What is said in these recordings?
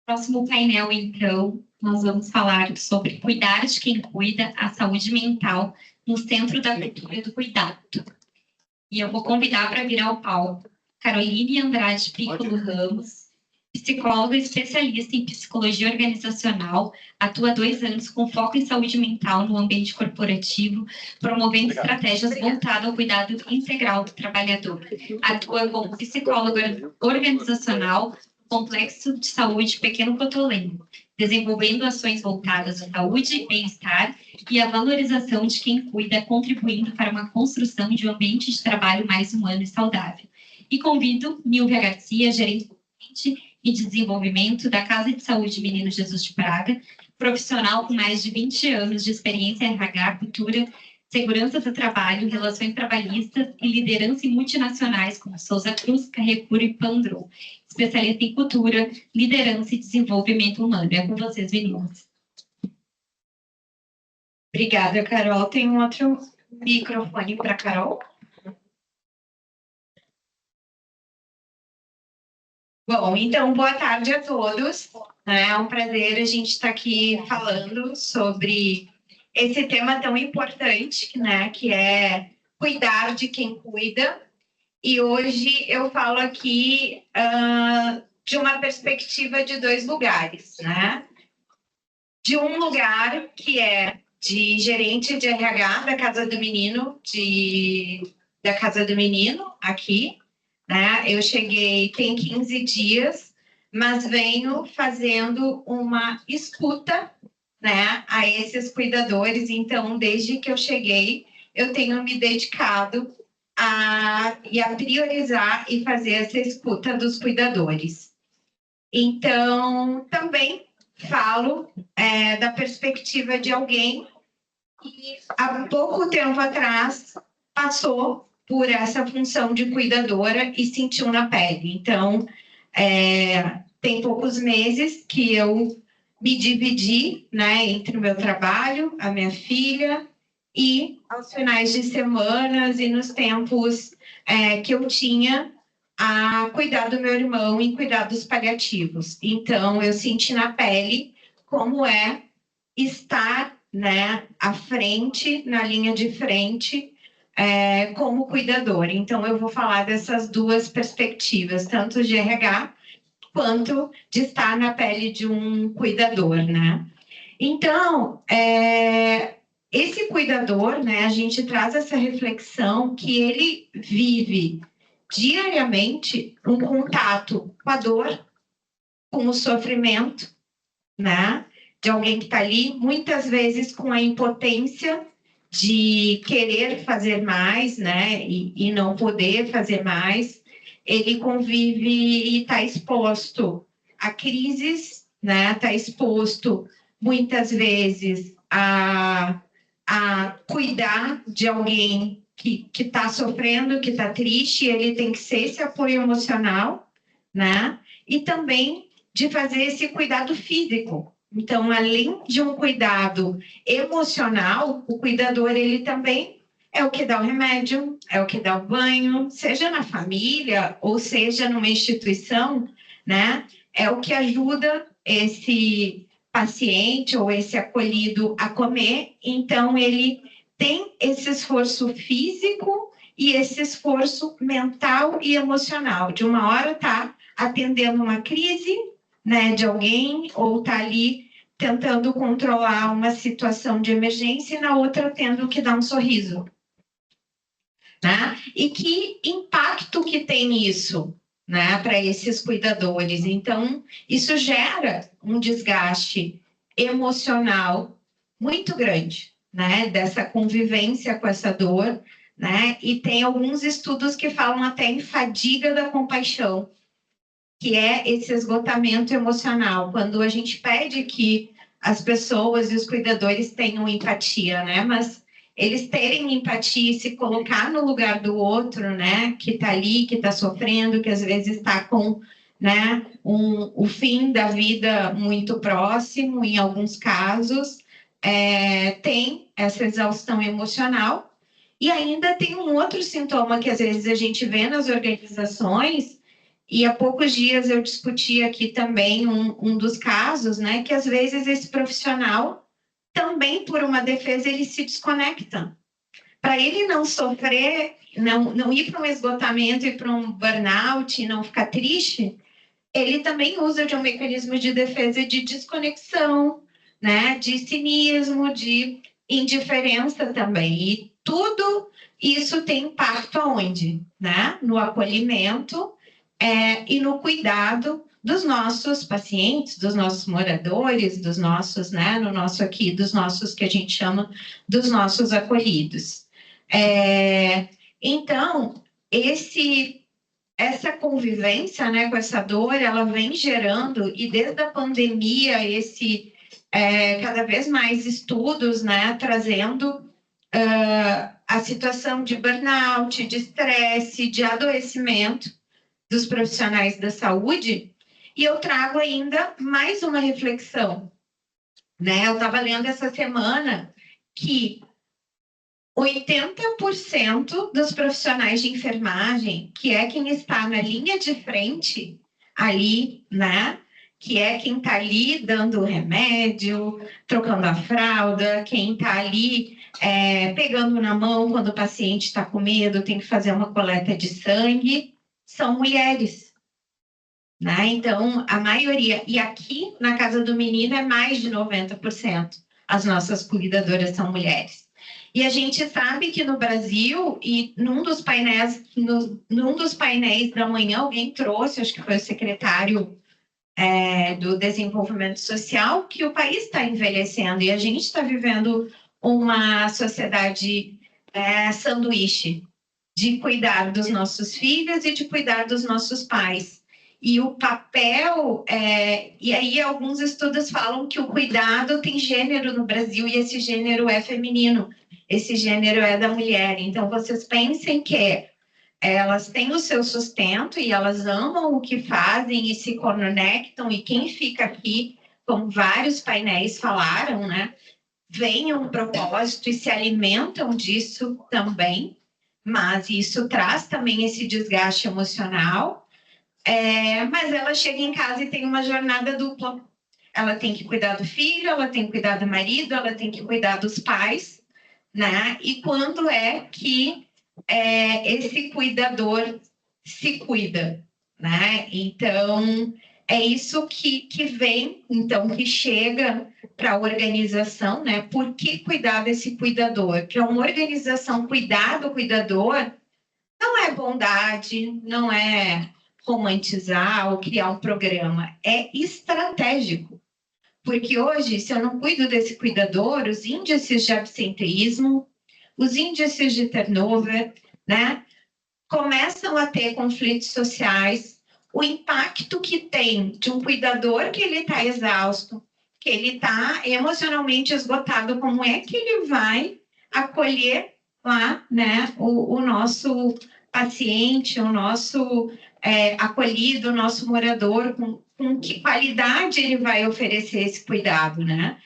Próximo painel, então, nós vamos falar sobre cuidar de quem cuida, a saúde mental no centro da cultura do cuidado. E eu vou convidar para vir ao palco Caroline Andrade Piccolo Ramos, psicóloga especialista em psicologia organizacional, atua há 2 anos com foco em saúde mental no ambiente corporativo, promovendo estratégias voltadas ao cuidado integral do trabalhador. Atua como psicóloga organizacional Complexo de Saúde Pequeno Cotolengo, desenvolvendo ações voltadas à saúde, bem-estar e à valorização de quem cuida, contribuindo para uma construção de um ambiente de trabalho mais humano e saudável. E convido Nilvia Garcia, gerente e desenvolvimento da Casa de Saúde Menino Jesus de Praga, profissional com mais de 20 anos de experiência em RH, cultura, segurança do trabalho, relações trabalhistas e liderança em multinacionais como Souza Cruz, Carrefour e Pandro, especialista em cultura, liderança e desenvolvimento humano. É com vocês, meninas. Obrigada, Carol. Tem um outro microfone para a Carol. Bom, então, boa tarde a todos. É um prazer a gente estar aqui falando sobre esse tema tão importante, né, que é cuidar de quem cuida. E hoje eu falo aqui de uma perspectiva de 2 lugares, né? De um lugar que é de gerente de RH da Casa do Menino, da Casa do Menino, aqui, né? Eu cheguei tem 15 dias, mas venho fazendo uma escuta, né, a esses cuidadores. Então, desde que eu cheguei, eu tenho me dedicado a priorizar e fazer essa escuta dos cuidadores. Então, também falo da perspectiva de alguém que há pouco tempo atrás passou por essa função de cuidadora e sentiu na pele. Então, tem poucos meses que eu me dividi, né, entre o meu trabalho, a minha filha, e aos finais de semanas e nos tempos que eu tinha a cuidar do meu irmão em cuidados paliativos. Então, eu senti na pele como é estar, né, à frente, na linha de frente, como cuidador. Então, eu vou falar dessas 2 perspectivas, tanto de RH quanto de estar na pele de um cuidador, né? Então, esse cuidador, né, a gente traz essa reflexão que ele vive diariamente um contato com a dor, com o sofrimento, né, de alguém que está ali, muitas vezes com a impotência de querer fazer mais, né, e não poder fazer mais. Ele convive e está exposto a crises, né, está exposto muitas vezes a cuidar de alguém que está sofrendo, que está triste. Ele tem que ser esse apoio emocional, né? E também de fazer esse cuidado físico. Então, além de um cuidado emocional, o cuidador, ele também é o que dá o remédio, é o que dá o banho, seja na família ou seja numa instituição, né? É o que ajuda esse paciente ou esse acolhido a comer. Então, ele tem esse esforço físico e esse esforço mental e emocional. De uma hora está atendendo uma crise, né, de alguém, ou está ali tentando controlar uma situação de emergência, e na outra tendo que dar um sorriso. Né? E que impacto que tem isso, né, para esses cuidadores? Então, isso gera um desgaste emocional muito grande, né, dessa convivência com essa dor, né? E tem alguns estudos que falam até em fadiga da compaixão, que é esse esgotamento emocional, quando a gente pede que as pessoas e os cuidadores tenham empatia, né? Mas eles terem empatia e se colocar no lugar do outro, né? Que está ali, que está sofrendo, que às vezes está com, né, o fim da vida muito próximo, em alguns casos, tem essa exaustão emocional. E ainda tem um outro sintoma que às vezes a gente vê nas organizações, E há poucos dias eu discuti aqui também um dos casos, né, que às vezes esse profissional, também por uma defesa, ele se desconecta. Para ele não sofrer, não ir para um esgotamento e para um burnout e não ficar triste, ele também usa de um mecanismo de defesa de desconexão, né, de cinismo, de indiferença também. E tudo isso tem impacto aonde? Né? No acolhimento e no cuidado dos nossos pacientes, dos nossos moradores, dos nossos, né, no nosso aqui, dos nossos que a gente chama dos nossos acolhidos. Então, essa convivência, né, com essa dor, ela vem gerando, e desde a pandemia, cada vez mais estudos, né, trazendo a situação de burnout, de estresse, de adoecimento dos profissionais da saúde, e eu trago ainda mais uma reflexão, né? Eu estava lendo essa semana que 80% dos profissionais de enfermagem, que é quem está na linha de frente ali, né? Que é quem está ali dando o remédio, trocando a fralda, quem está ali pegando na mão quando o paciente está com medo, tem que fazer uma coleta de sangue, são mulheres. Né? Então, a maioria, e aqui na Casa do Menino é mais de 90%, as nossas cuidadoras são mulheres. E a gente sabe que no Brasil, e num dos painéis da manhã, alguém trouxe, acho que foi o secretário do Desenvolvimento Social, que o país está envelhecendo e a gente está vivendo uma sociedade sanduíche de cuidar dos nossos filhos e de cuidar dos nossos pais. E o papel, e aí alguns estudos falam que o cuidado tem gênero no Brasil e esse gênero é feminino, esse gênero é da mulher. Então, vocês pensem que elas têm o seu sustento e elas amam o que fazem e se conectam, e quem fica aqui, como vários painéis falaram, né, vem um propósito e se alimentam disso também, mas isso traz também esse desgaste emocional. Mas ela chega em casa e tem uma jornada dupla. Ela tem que cuidar do filho, ela tem que cuidar do marido, ela tem que cuidar dos pais, né? E quando é que esse cuidador se cuida, né? Então, é isso que vem, então, que chega para a organização, né? Por que cuidar desse cuidador? Que é uma organização cuidar do cuidador não é bondade, não é romantizar ou criar um programa, é estratégico. Porque hoje, se eu não cuido desse cuidador, os índices de absenteísmo, os índices de turnover, né, começam a ter conflitos sociais, o impacto que tem de um cuidador que ele está exausto, que ele está emocionalmente esgotado, como é que ele vai acolher lá, né, o nosso paciente, o nosso acolhido, o nosso morador, com que qualidade ele vai oferecer esse cuidado, né?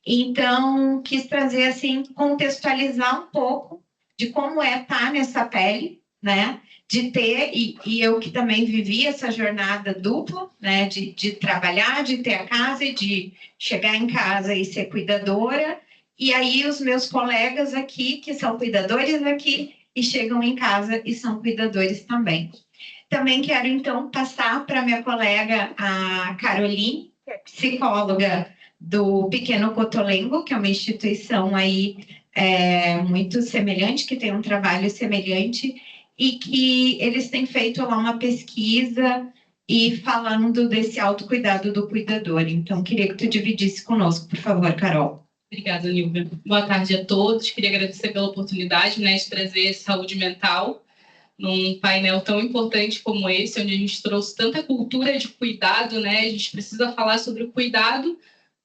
Então, quis trazer, assim, contextualizar um pouco de como é estar nessa pele, né? De ter, e eu que também vivi essa jornada dupla, né? De trabalhar, de ter a casa e de chegar em casa e ser cuidadora. E aí os meus colegas aqui, que são cuidadores aqui, e chegam em casa e são cuidadores também. Também quero, então, passar para minha colega, a Caroline, psicóloga do Pequeno Cotolengo, que é uma instituição aí muito semelhante, que tem um trabalho semelhante, e que eles têm feito lá uma pesquisa e falando desse autocuidado do cuidador. Então, queria que tu dividisse conosco, por favor, Carol. Obrigada, Nilvia. Boa tarde a todos. Queria agradecer pela oportunidade, né, de trazer saúde mental num painel tão importante como esse, onde a gente trouxe tanta cultura de cuidado, né? A gente precisa falar sobre o cuidado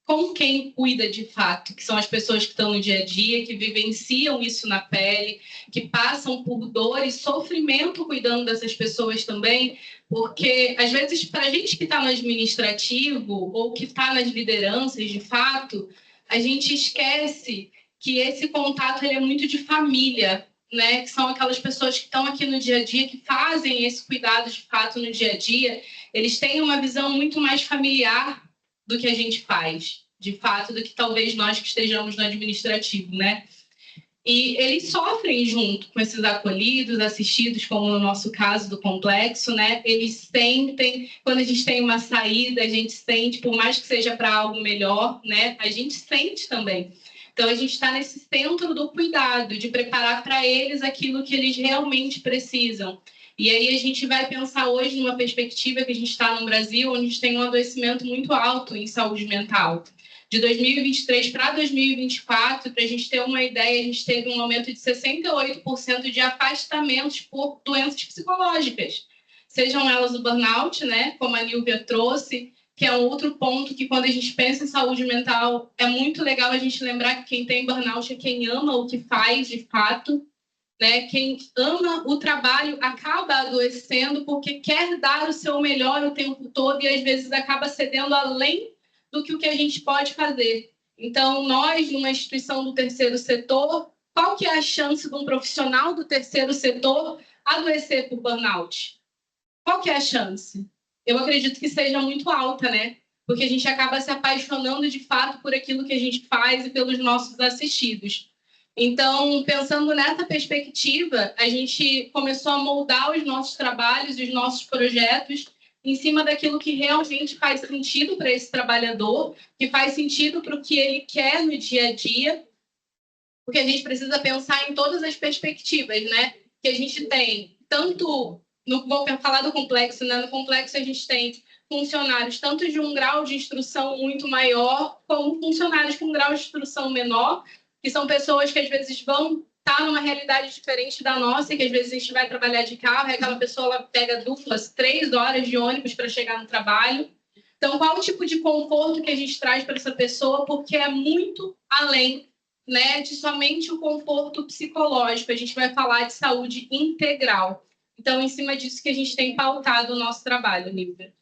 com quem cuida de fato, que são as pessoas que estão no dia a dia, que vivenciam isso na pele, que passam por dor e sofrimento cuidando dessas pessoas também, porque, às vezes, para a gente que está no administrativo ou que está nas lideranças, de fato, a gente esquece que esse contato ele é muito de família, né, que são aquelas pessoas que estão aqui no dia a dia, que fazem esse cuidado de fato no dia a dia, eles têm uma visão muito mais familiar do que a gente faz, de fato, do que talvez nós que estejamos no administrativo, né? E eles sofrem junto com esses acolhidos, assistidos, como no nosso caso do complexo, né? Eles sentem, quando a gente tem uma saída, a gente sente, por mais que seja para algo melhor, né? A gente sente também. Então, a gente está nesse centro do cuidado, de preparar para eles aquilo que eles realmente precisam. E aí a gente vai pensar hoje numa perspectiva que a gente está no Brasil, onde a gente tem um adoecimento muito alto em saúde mental. De 2023 para 2024, para a gente ter uma ideia, a gente teve um aumento de 68% de afastamentos por doenças psicológicas. Sejam elas o burnout, né, como a Nilvia trouxe, que é um outro ponto que, quando a gente pensa em saúde mental, é muito legal a gente lembrar que quem tem burnout é quem ama o que faz, de fato, né? Quem ama o trabalho acaba adoecendo porque quer dar o seu melhor o tempo todo e, às vezes, acaba cedendo além do que o que a gente pode fazer. Então, nós, numa instituição do terceiro setor, qual que é a chance de um profissional do terceiro setor adoecer por burnout? Qual que é a chance? Eu acredito que seja muito alta, né? Porque a gente acaba se apaixonando de fato por aquilo que a gente faz e pelos nossos assistidos. Então, pensando nessa perspectiva, a gente começou a moldar os nossos trabalhos e os nossos projetos em cima daquilo que realmente faz sentido para esse trabalhador, que faz sentido para o que ele quer no dia a dia, porque a gente precisa pensar em todas as perspectivas, né? Que a gente tem, tanto, vou falar do complexo, né? No complexo a gente tem funcionários tanto de um grau de instrução muito maior, como funcionários com um grau de instrução menor, que são pessoas que às vezes vão estar numa realidade diferente da nossa, que às vezes a gente vai trabalhar de carro e aquela pessoa ela pega 3 horas de ônibus para chegar no trabalho. Então, qual o tipo de conforto que a gente traz para essa pessoa? Porque é muito além, né, de somente o conforto psicológico. A gente vai falar de saúde integral. Então, em cima disso que a gente tem pautado o nosso trabalho, Nilvia.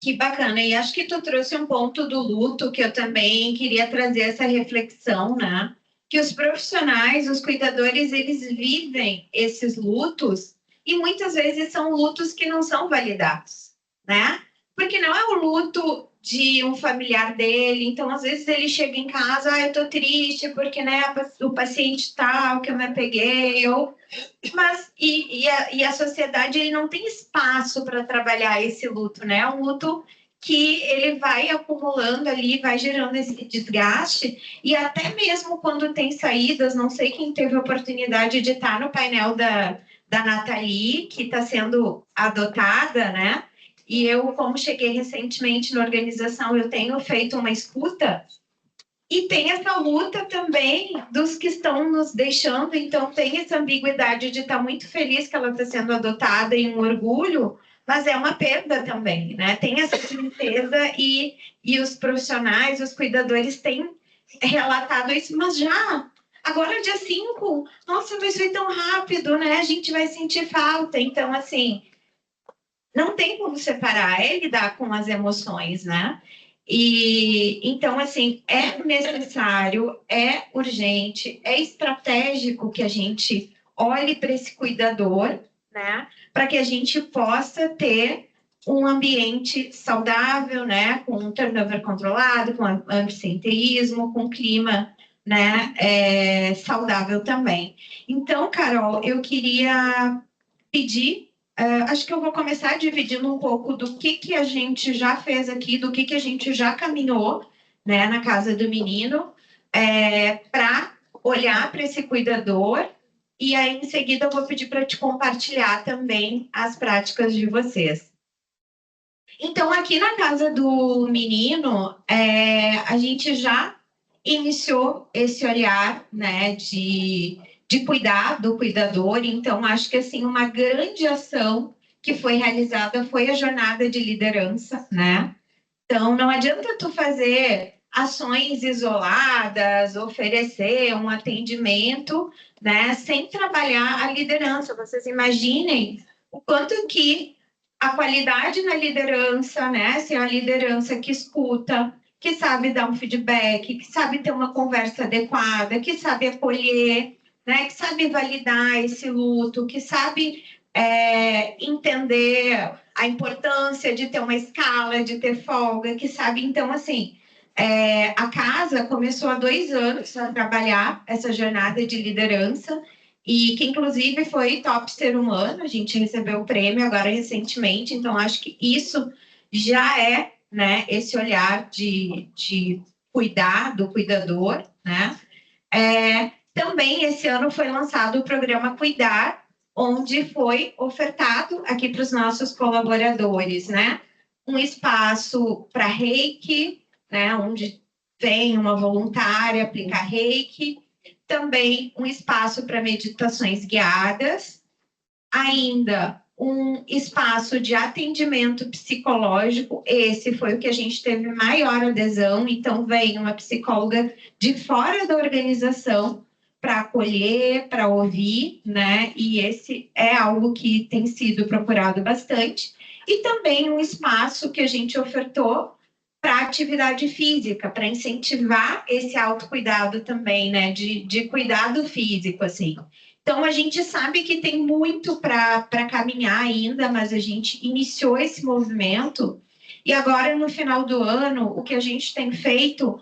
Que bacana, e acho que tu trouxe um ponto do luto que eu também queria trazer essa reflexão, né? Que os profissionais, os cuidadores, eles vivem esses lutos e muitas vezes são lutos que não são validados, né? Porque não é o luto de um familiar dele, então às vezes ele chega em casa, eu tô triste porque, né, o paciente tal que eu me apeguei, mas a sociedade ele não tem espaço para trabalhar esse luto, né? É um luto que ele vai acumulando ali, vai gerando esse desgaste, e até mesmo quando tem saídas, não sei quem teve a oportunidade de estar no painel da Nathalie, que está sendo adotada, né? E eu, como cheguei recentemente na organização, eu tenho feito uma escuta. E tem essa luta também dos que estão nos deixando, então tem essa ambiguidade de estar muito feliz que ela está sendo adotada e um orgulho, mas é uma perda também, né? Tem essa tristeza e os profissionais, os cuidadores têm relatado isso, mas já, agora dia 5, nossa, mas foi tão rápido, né? A gente vai sentir falta, então assim, não tem como separar, é lidar com as emoções, né? E então, assim, é necessário, é urgente, é estratégico que a gente olhe para esse cuidador, né? Para que a gente possa ter um ambiente saudável, né? Com um turnover controlado, com absenteísmo, com clima, né? Saudável também. Então, Carol, eu queria pedir. Acho que eu vou começar dividindo um pouco do que a gente já fez aqui, do que a gente já caminhou, né, na casa do menino, para olhar para esse cuidador, e aí em seguida eu vou pedir para te compartilhar também as práticas de vocês. Então, aqui na casa do menino, a gente já iniciou esse olhar, né, de cuidar do cuidador. Então, acho que assim, uma grande ação que foi realizada foi a jornada de liderança, né? Então, não adianta tu fazer ações isoladas, oferecer um atendimento, né, sem trabalhar a liderança. Vocês imaginem o quanto que a qualidade na liderança, né, se é a liderança que escuta, que sabe dar um feedback, que sabe ter uma conversa adequada, que sabe acolher, né, que sabe validar esse luto, que sabe entender a importância de ter uma escala, de ter folga, que sabe, então, assim, a casa começou há 2 anos a trabalhar essa jornada de liderança, e que, inclusive, foi top ser humano, a gente recebeu o prêmio agora recentemente, então, acho que isso já é, né, esse olhar de cuidar do cuidador, né? Também esse ano foi lançado o programa Cuidar, onde foi ofertado aqui para os nossos colaboradores, né? Um espaço para reiki, né? Onde vem uma voluntária aplicar reiki, também um espaço para meditações guiadas, ainda um espaço de atendimento psicológico, esse foi o que a gente teve maior adesão, então vem uma psicóloga de fora da organização para acolher, para ouvir, né? E esse é algo que tem sido procurado bastante. E também um espaço que a gente ofertou para atividade física, para incentivar esse autocuidado também, né? De cuidado físico, assim. Então, a gente sabe que tem muito para caminhar ainda, mas a gente iniciou esse movimento e agora, no final do ano, o que a gente tem feito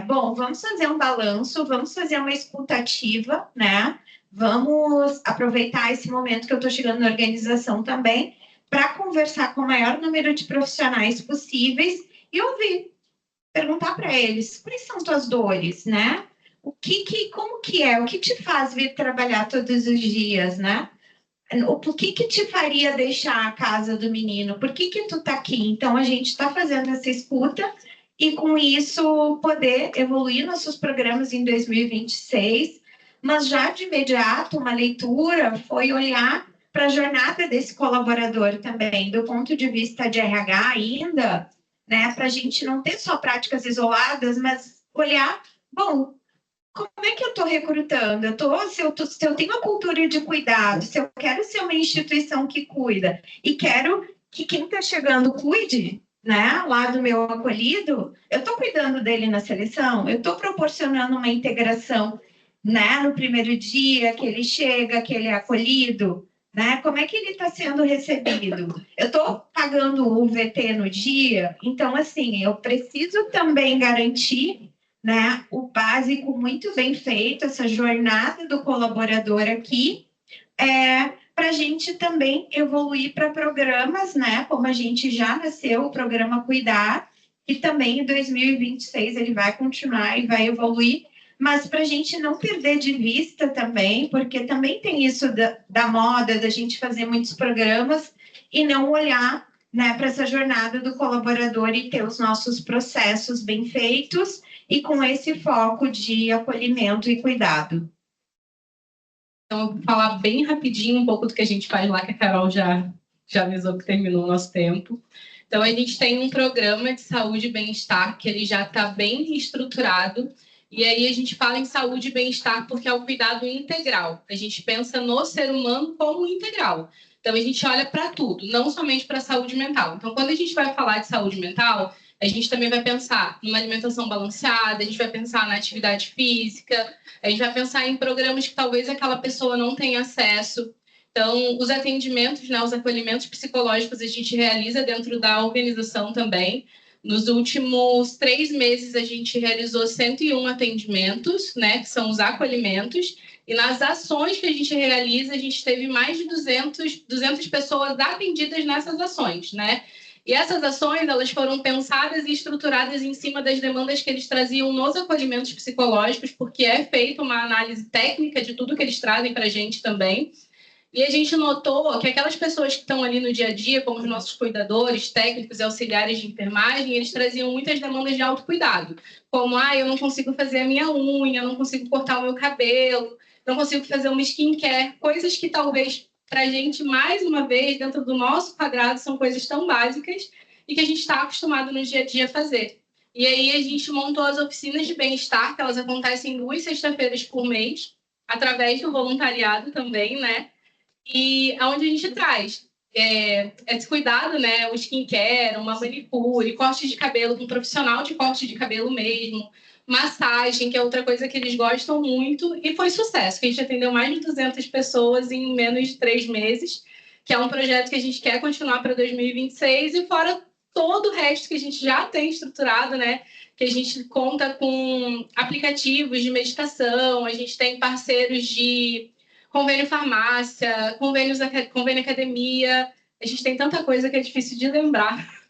bom, vamos fazer um balanço, vamos fazer uma escutativa, né? Vamos aproveitar esse momento que eu estou chegando na organização também para conversar com o maior número de profissionais possíveis e ouvir, perguntar para eles quais são tuas dores, né? Como que é? O que te faz vir trabalhar todos os dias, né? O que te faria deixar a casa do menino? Por que tu tá aqui? Então, a gente está fazendo essa escuta e, com isso, poder evoluir nossos programas em 2026. Mas, já de imediato, uma leitura foi olhar para a jornada desse colaborador também, do ponto de vista de RH ainda, né? Para a gente não ter só práticas isoladas, mas olhar, bom, como é que eu estou recrutando? Se eu tenho uma cultura de cuidado, se eu quero ser uma instituição que cuida e quero que quem está chegando cuide, né, lá do meu acolhido, eu estou cuidando dele na seleção, eu estou proporcionando uma integração, né, no primeiro dia que ele chega, que ele é acolhido, né? Como é que ele está sendo recebido? Eu estou pagando o VT no dia, então, assim, eu preciso também garantir, né, o básico muito bem feito, essa jornada do colaborador aqui, para a gente também evoluir para programas, né, como a gente já nasceu, o programa Cuidar, que também em 2026 ele vai continuar e vai evoluir, mas para a gente não perder de vista também, porque também tem isso da moda, da gente fazer muitos programas e não olhar, né, para essa jornada do colaborador e ter os nossos processos bem feitos e com esse foco de acolhimento e cuidado. Então, eu vou falar bem rapidinho um pouco do que a gente faz lá, que a Carol já avisou que terminou o nosso tempo. Então, a gente tem um programa de saúde e bem-estar que ele já está bem estruturado. E aí a gente fala em saúde e bem-estar porque é o cuidado integral. A gente pensa no ser humano como integral. Então, a gente olha para tudo, não somente para a saúde mental. Então, quando a gente vai falar de saúde mental, a gente também vai pensar numa alimentação balanceada, a gente vai pensar na atividade física, a gente vai pensar em programas que talvez aquela pessoa não tenha acesso. Então, os atendimentos, né, os acolhimentos psicológicos a gente realiza dentro da organização também. Nos últimos 3 meses, a gente realizou 101 atendimentos, né, que são os acolhimentos. E nas ações que a gente realiza, a gente teve mais de 200 pessoas atendidas nessas ações, né? E essas ações, elas foram pensadas e estruturadas em cima das demandas que eles traziam nos acolhimentos psicológicos, porque é feita uma análise técnica de tudo que eles trazem para a gente também. E a gente notou que aquelas pessoas que estão ali no dia a dia, como os nossos cuidadores, técnicos e auxiliares de enfermagem, eles traziam muitas demandas de autocuidado, como, eu não consigo fazer a minha unha, eu não consigo cortar o meu cabelo, não consigo fazer uma skincare, coisas que talvez para a gente, mais uma vez, dentro do nosso quadrado, são coisas tão básicas e que a gente está acostumado no dia a dia a fazer. E aí a gente montou as oficinas de bem-estar, que elas acontecem 2 sextas-feiras por mês, através do voluntariado também, né? E onde a gente traz esse cuidado, né? O skincare, uma manicure, corte de cabelo com um profissional de corte de cabelo mesmo, massagem, que é outra coisa que eles gostam muito, e foi sucesso, que a gente atendeu mais de 200 pessoas em menos de 3 meses, que é um projeto que a gente quer continuar para 2026, e fora todo o resto que a gente já tem estruturado, né? Que a gente conta com aplicativos de meditação, a gente tem parceiros de convênio farmácia, convênio academia, a gente tem tanta coisa que é difícil de lembrar.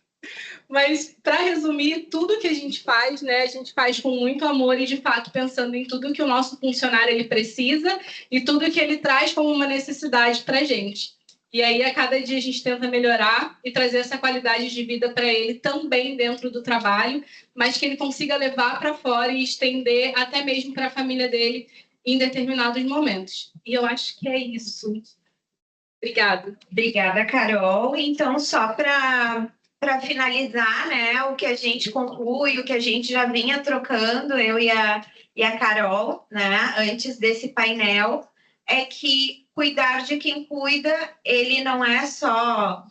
Mas, para resumir, tudo que a gente faz, né, a gente faz com muito amor e, de fato, pensando em tudo que o nosso funcionário ele precisa e tudo que ele traz como uma necessidade para a gente. E aí, a cada dia, a gente tenta melhorar e trazer essa qualidade de vida para ele também dentro do trabalho, mas que ele consiga levar para fora e estender até mesmo para a família dele em determinados momentos. E eu acho que é isso. Obrigada. Obrigada, Carol. Então, só para finalizar, né, o que a gente conclui, o que a gente já vinha trocando, eu e a Carol, né, antes desse painel, é que cuidar de quem cuida, ele não é só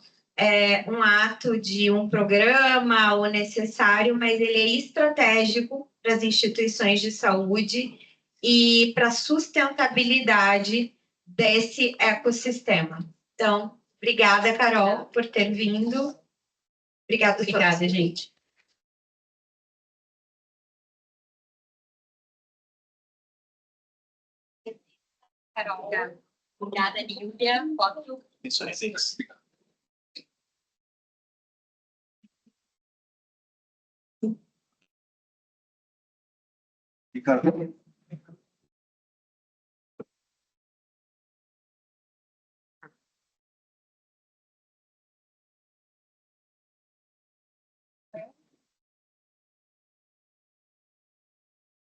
um ato de um programa ou necessário, mas ele é estratégico para as instituições de saúde e para a sustentabilidade desse ecossistema. Então, obrigada, Carol, por ter vindo. Obrigada, gente. Carol, obrigada, Lívia. Isso aí, thanks. Ricardo.